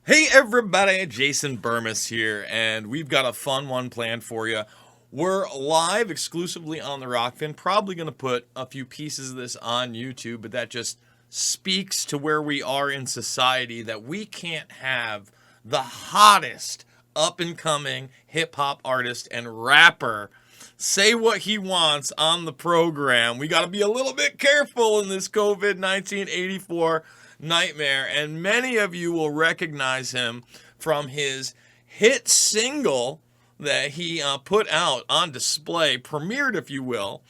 Hey everybody, Jason Burmis here, and we've got a fun one planned for you. We're live exclusively on the Rockfin, probably going to put a few pieces of this on YouTube, but that just speaks to where we are in society, that we can't have the hottest up and coming hip hop artist and rapper say what he wants on the program. We got to be a little bit careful in this COVID 1984 nightmare. And many of you will recognize him from his hit single that he put out on display, premiered, if you will.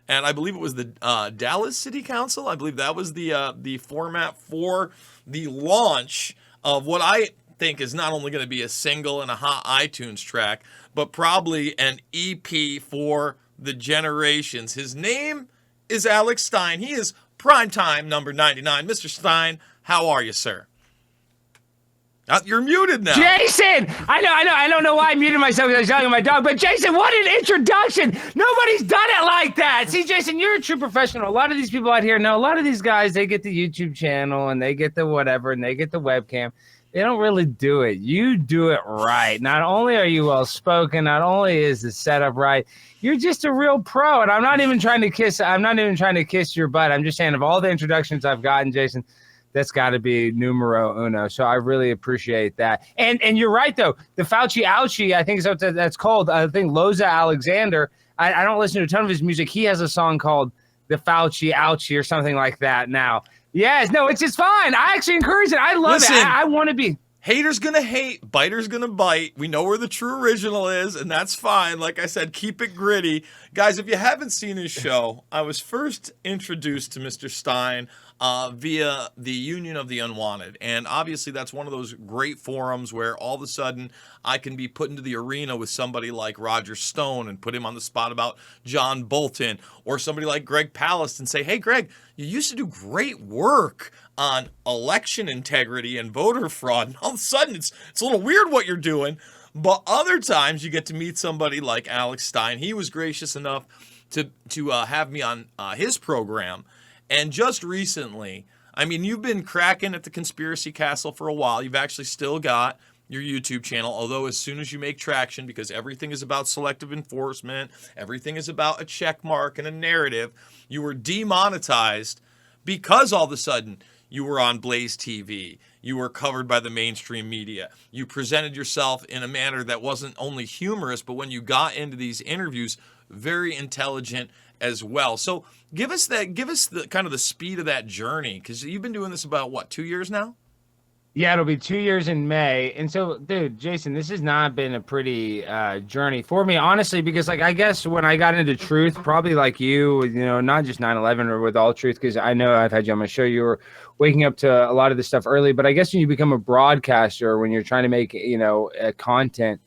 And I believe it was the Dallas City Council. I believe that was the format for the launch of what I think is not only going to be a single and a hot iTunes track, but probably an EP for the generations. His name is Alex Stein. He is primetime number 99. Mr. Stein, how are you, sir? You're muted now. Jason! I know. I don't know why I muted myself because I was yelling at my dog, but Jason, what an introduction! Nobody's done it like that! See, Jason, you're a true professional. A lot of these people out here know, a lot of these guys, they get the YouTube channel and they get the whatever and they get the webcam. They don't really do it. You do it right. Not only are you well spoken, not only is the setup right, you're just a real pro. And I'm not even trying to kiss your butt. I'm just saying, of all the introductions I've gotten, Jason, that's got to be numero uno. So I really appreciate that. And you're right, though. The Fauci Ouchie, I think is what that's called. I think Loza Alexander, I don't listen to a ton of his music. He has a song called The Fauci Ouchie or something like that now. Yes, no, it's just fine. I actually encourage it. I love it. I want to be. Haters gonna hate, biters gonna bite. We know where the true original is, and that's fine. Like I said, keep it gritty. Guys, if you haven't seen his show, I was first introduced to Mr. Stein via the Union of the Unwanted. And obviously that's one of those great forums where all of a sudden I can be put into the arena with somebody like Roger Stone and put him on the spot about John Bolton, or somebody like Greg Palast and say, hey, Greg, you used to do great work on election integrity and voter fraud. And all of a sudden it's a little weird what you're doing. But other times you get to meet somebody like Alex Stein. He was gracious enough to have me on his program. And just recently, I mean, you've been cracking at the Conspiracy Castle for a while. You've actually still got your YouTube channel, although as soon as you make traction, because everything is about selective enforcement, everything is about a check mark and a narrative, you were demonetized because all of a sudden you were on Blaze TV. You were covered by the mainstream media. You presented yourself in a manner that wasn't only humorous, but when you got into these interviews, very intelligent as well. So give us the kind of the speed of that journey, because you've been doing this about what, 2 years now? Yeah, it'll be 2 years in May. And so, dude, Jason, this has not been a pretty journey for me, honestly, because, like, I guess when I got into truth, probably like you know, not just 9/11 or with all truth, because I know I've had you on my show, you were waking up to a lot of this stuff early. But I guess when you become a broadcaster, when you're trying to make, content,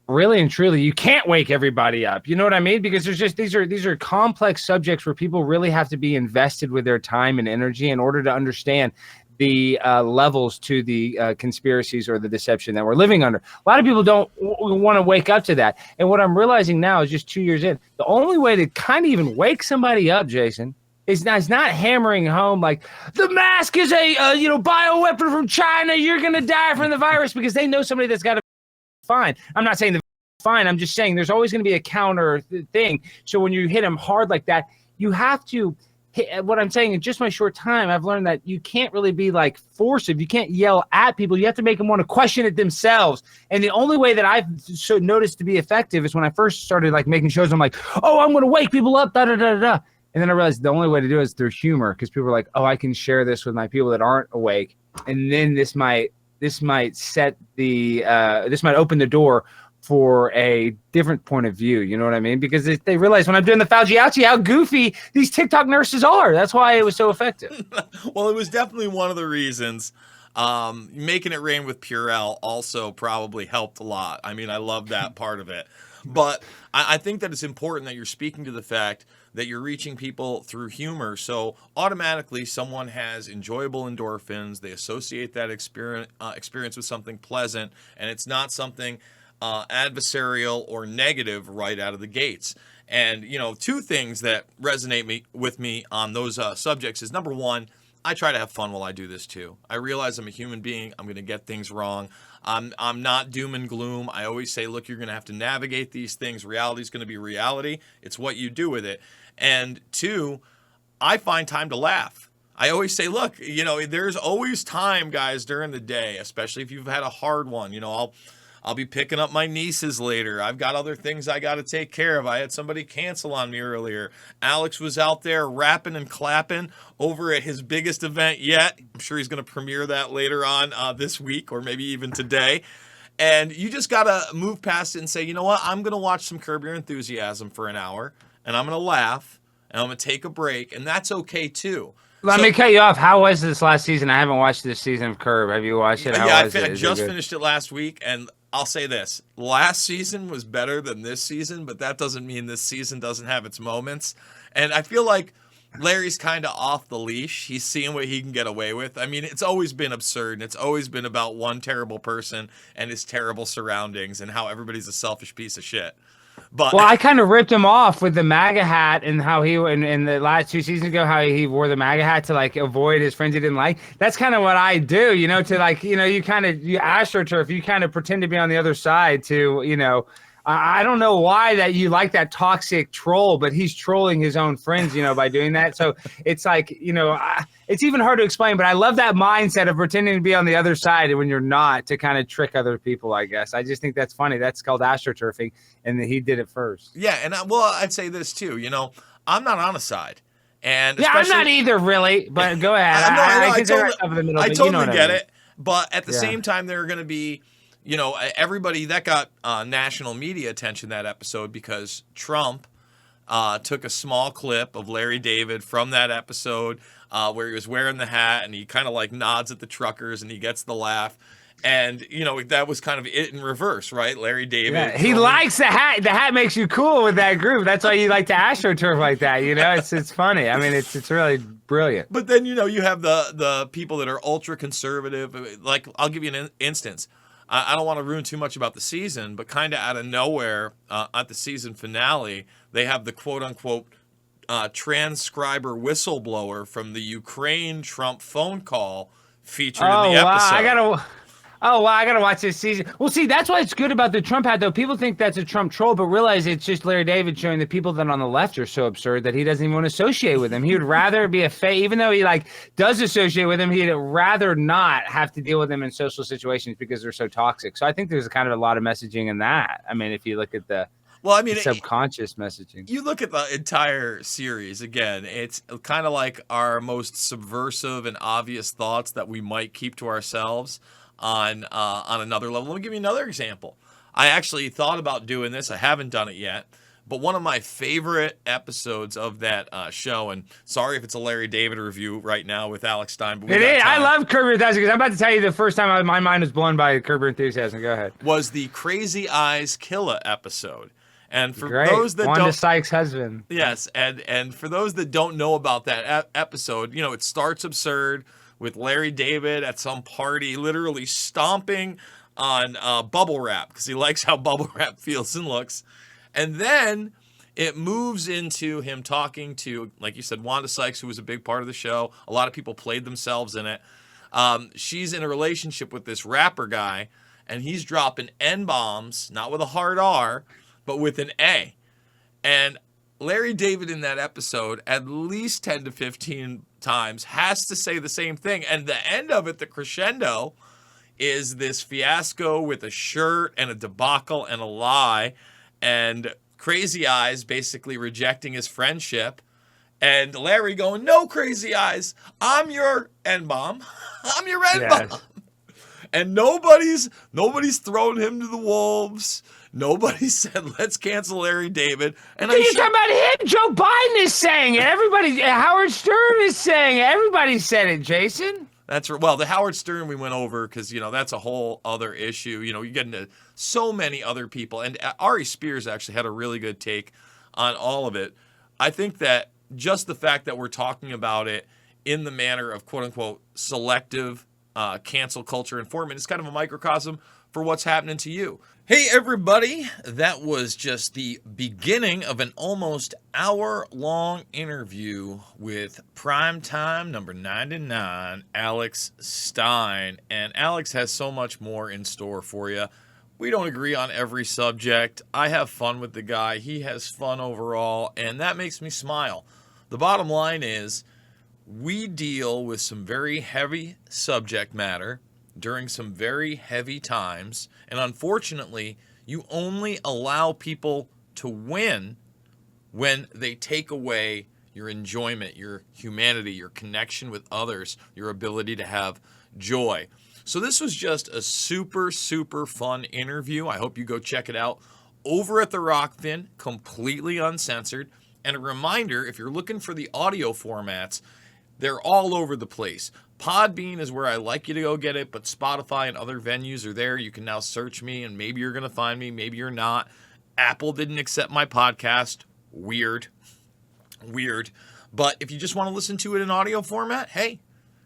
really and truly, you can't wake everybody up. You know what I mean? Because there's just these are complex subjects where people really have to be invested with their time and energy in order to understand the levels to the conspiracies or the deception that we're living under. A lot of people don't want to wake up to that. And what I'm realizing now is just 2 years in, the only way to kind of even wake somebody up, Jason, is not hammering home like the mask is a bioweapon from China. You're going to die from the virus, because they know somebody that's got to fine. I'm not saying the fine. I'm just saying there's always going to be a counter thing. So when you hit them hard like that, you have to hit. What I'm saying, in just my short time, I've learned that you can't really be like forcive. You can't yell at people. You have to make them want to question it themselves. And the only way that I've noticed to be effective is when I first started like making shows. I'm like, oh, I'm going to wake people up, da da da da. And then I realized the only way to do it is through humor, because people are like, oh, I can share this with my people that aren't awake, and then this might open the door for a different point of view. You know what I mean? Because they realize when I'm doing the Fauci Ouchie how goofy these TikTok nurses are. That's why it was so effective. Well, it was definitely one of the reasons. Making it rain with Purell also probably helped a lot. I mean, I love that part of it. But I think that it's important that you're speaking to the fact that you're reaching people through humor. So automatically someone has enjoyable endorphins. They associate that experience with something pleasant, and it's not something adversarial or negative right out of the gates. And, two things that resonate with me on those subjects is, number one, I try to have fun while I do this too. I realize I'm a human being. I'm going to get things wrong. I'm not doom and gloom. I always say, look, you're going to have to navigate these things. Reality is going to be reality. It's what you do with it. And two, I find time to laugh. I always say, look, there's always time, guys, during the day, especially if you've had a hard one. I'll be picking up my nieces later. I've got other things I got to take care of. I had somebody cancel on me earlier. Alex was out there rapping and clapping over at his biggest event yet. I'm sure he's going to premiere that later on this week or maybe even today. And you just got to move past it and say, you know what? I'm going to watch some Curb Your Enthusiasm for an hour, and I'm going to laugh, and I'm going to take a break, and that's okay too. Let me cut you off. How was this last season? I haven't watched this season of Curb. Have you watched it? I just finished it last week, and I'll say this. Last season was better than this season, but that doesn't mean this season doesn't have its moments. And I feel like Larry's kind of off the leash. He's seeing what he can get away with. I mean, it's always been absurd, and it's always been about one terrible person and his terrible surroundings and how everybody's a selfish piece of shit. But I kind of ripped him off with the MAGA hat and how he in the last 2 seasons ago, how he wore the MAGA hat to like avoid his friends he didn't like. That's kind of what I do, to like, you astroturf, you kind of pretend to be on the other side to, I don't know why that you like that toxic troll, but he's trolling his own friends, by doing that. So it's like, it's even hard to explain, but I love that mindset of pretending to be on the other side when you're not, to kind of trick other people, I guess. I just think that's funny. That's called astroturfing, and he did it first. Yeah, and I'd say this too, I'm not on a side. And I'm not either, really, but go ahead. I totally get it. But at the same time, there are going to be, everybody that got national media attention that episode because Trump took a small clip of Larry David from that episode where he was wearing the hat and he kind of like nods at the truckers and he gets the laugh. And, that was kind of it in reverse, right? Larry David. Yeah, he likes the hat. The hat makes you cool with that group. That's why you like to astroturf like that. It's funny. I mean, it's really brilliant. But then, you have the people that are ultra conservative. Like, I'll give you an instance. I don't want to ruin too much about the season, but kind of out of nowhere at the season finale, they have the quote-unquote transcriber whistleblower from the Ukraine Trump phone call featured in the episode. I gotta watch this season. Well, see, that's why it's good about the Trump hat, though. People think that's a Trump troll, but realize it's just Larry David showing the people that on the left are so absurd that he doesn't even want to associate with them. He would rather be even though he does associate with them, he'd rather not have to deal with them in social situations because they're so toxic. So I think there's kind of a lot of messaging in that. I mean, if you look at the subconscious messaging. You look at the entire series again, it's kind of like our most subversive and obvious thoughts that we might keep to ourselves on another level. Let me give you another example. I actually thought about doing this. I haven't done it yet, but one of my favorite episodes of that show, and sorry if it's a Larry David review right now with Alex Stein. But it is. I love Curb Your Enthusiasm because I'm about to tell you the first time my mind was blown by Curb Your Enthusiasm. Go ahead. Was the Crazy Eyes Killa episode. And for Great. those that Wanda don't, Sykes' husband. Yes, and for those that don't know about that episode, it starts absurd with Larry David at some party, literally stomping on bubble wrap because he likes how bubble wrap feels and looks, and then it moves into him talking to, like you said, Wanda Sykes, who was a big part of the show. A lot of people played themselves in it. She's in a relationship with this rapper guy, and he's dropping N-bombs, not with a hard R, but with an A. And Larry David in that episode, at least 10 to 15 times, has to say the same thing. And the end of it, the crescendo, is this fiasco with a shirt and a debacle and a lie. And Crazy Eyes basically rejecting his friendship. And Larry going, no, Crazy Eyes, I'm your N-bomb. I'm your N-bomb. Yes. And nobody's thrown him to the wolves. Nobody said, let's cancel Larry David. And you're talking about him. Joe Biden is saying it. Everybody, Howard Stern is saying it. Everybody said it, Jason. That's right. Well, the Howard Stern we went over because, that's a whole other issue. You get into so many other people. And Ari Spears actually had a really good take on all of it. I think that just the fact that we're talking about it in the manner of, quote unquote, selective cancel culture informant. It's kind of a microcosm for what's happening to you. Hey, everybody. That was just the beginning of an almost hour-long interview with primetime number 99, Alex Stein. And Alex has so much more in store for you. We don't agree on every subject. I have fun with the guy. He has fun overall, and that makes me smile. The bottom line is we deal with some very heavy subject matter during some very heavy times, and unfortunately, you only allow people to win when they take away your enjoyment, your humanity, your connection with others, your ability to have joy. So this was just a super, super fun interview. I hope you go check it out over at the Rockfin, completely uncensored. And a reminder, if you're looking for the audio formats, they're all over the place. Podbean is where I like you to go get it, but Spotify and other venues are there. You can now search me, and maybe you're going to find me, maybe you're not. Apple didn't accept my podcast. Weird. But if you just want to listen to it in audio format, hey,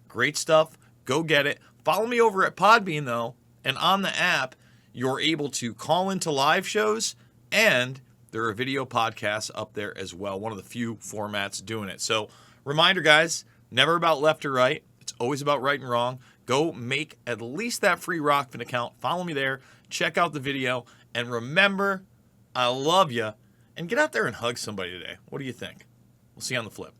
great stuff. Go get it. Follow me over at Podbean, though, and on the app, you're able to call into live shows, and there are video podcasts up there as well. One of the few formats doing it. So, reminder, guys, never about left or right. It's always about right and wrong. Go make at least that free Rockfin account. Follow me there. Check out the video. And remember, I love you. And get out there and hug somebody today. What do you think? We'll see you on the flip.